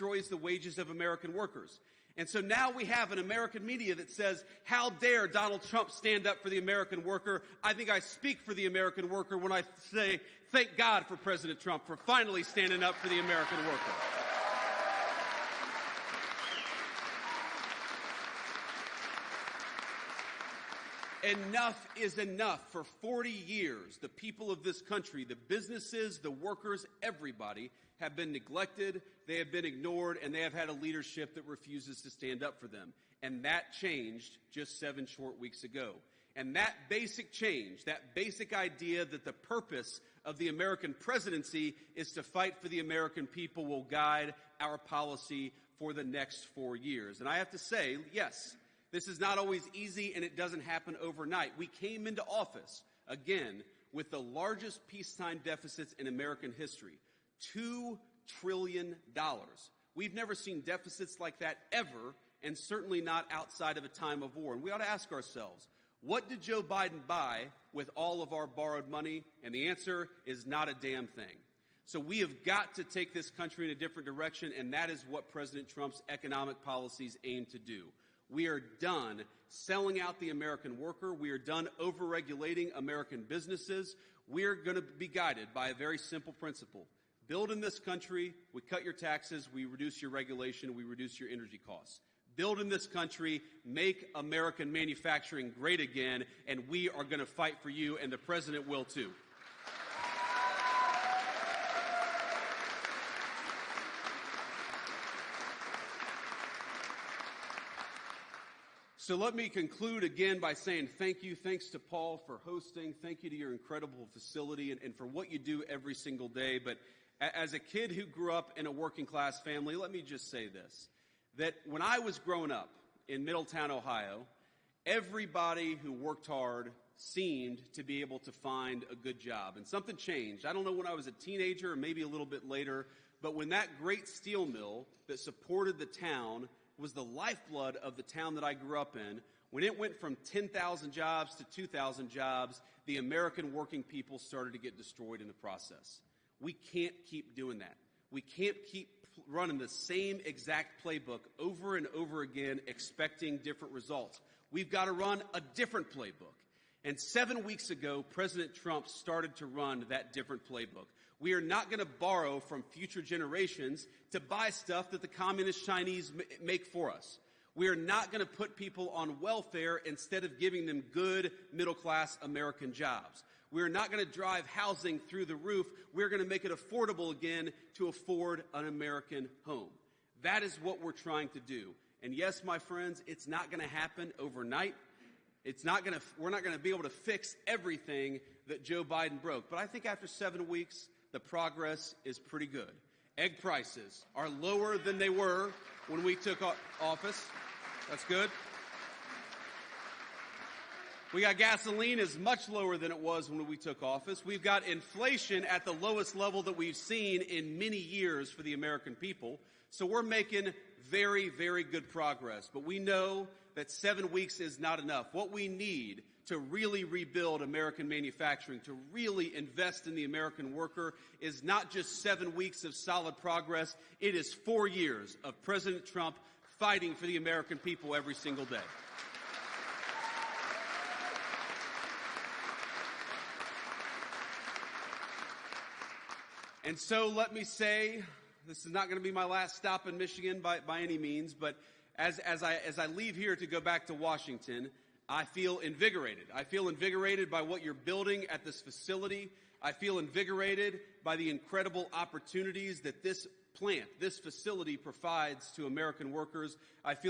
destroys the wages of American workers. And so now we have an American media that says, how dare Donald Trump stand up for the American worker? I think I speak for the American worker when I say, thank God for President Trump for finally standing up for the American worker. Enough is enough. For 40 years, the people of this country, the businesses, the workers, everybody have been neglected, they have been ignored, and they have had a leadership that refuses to stand up for them. And that changed just 7 short weeks ago. And that basic change, that basic idea that the purpose of the American presidency is to fight for the American people will guide our policy for the next 4 years. And I have to say, yes, this is not always easy, and it doesn't happen overnight. We came into office, again, with the largest peacetime deficits in American history, $2 trillion. We've never seen deficits like that ever, and certainly not outside of a time of war. And we ought to ask ourselves, what did Joe Biden buy with all of our borrowed money? And the answer is not a damn thing. So we have got to take this country in a different direction, and that is what President Trump's economic policies aim to do. We are done selling out the American worker. We are done overregulating American businesses. We're going to be guided by a very simple principle. Build in this country, we cut your taxes, we reduce your regulation, we reduce your energy costs. Build in this country, make American manufacturing great again, and we are going to fight for you, and the president will too. So let me conclude again by saying thank you. Thanks to Paul for hosting. Thank you to your incredible facility and for what you do every single day. But as a kid who grew up in a working class family, let me just say this, that when I was growing up in Middletown, Ohio, everybody who worked hard seemed to be able to find a good job. And something changed. I don't know when I was a teenager or maybe a little bit later, but when that great steel mill that supported the town was the lifeblood of the town that I grew up in, when it went from 10,000 jobs to 2,000 jobs, the American working people started to get destroyed in the process. We can't keep doing that. We can't keep running the same exact playbook over and over again, expecting different results. We've got to run a different playbook. And 7 weeks ago, President Trump started to run that different playbook. We are not going to borrow from future generations to buy stuff that the communist Chinese make for us. We are not going to put people on welfare instead of giving them good middle-class American jobs. We are not going to drive housing through the roof. We're going to make it affordable again to afford an American home. That is what we're trying to do. And yes, my friends, it's not going to happen overnight. We're not going to be able to fix everything that Joe Biden broke. But I think after 7 weeks, the progress is pretty good. Egg prices are lower than they were when we took office. That's good. We got gasoline is much lower than it was when we took office. We've got inflation at the lowest level that we've seen in many years for the American people. So we're making very, very good progress. But we know that 7 weeks is not enough. What we need to really rebuild American manufacturing, to really invest in the American worker, is not just 7 weeks of solid progress. It is 4 years of President Trump fighting for the American people every single day. And so let me say, this is not going to be my last stop in Michigan by any means, but as I leave here to go back to Washington, I feel invigorated. I feel invigorated by what you're building at this facility. I feel invigorated by the incredible opportunities that this plant, this facility provides to American workers. I feel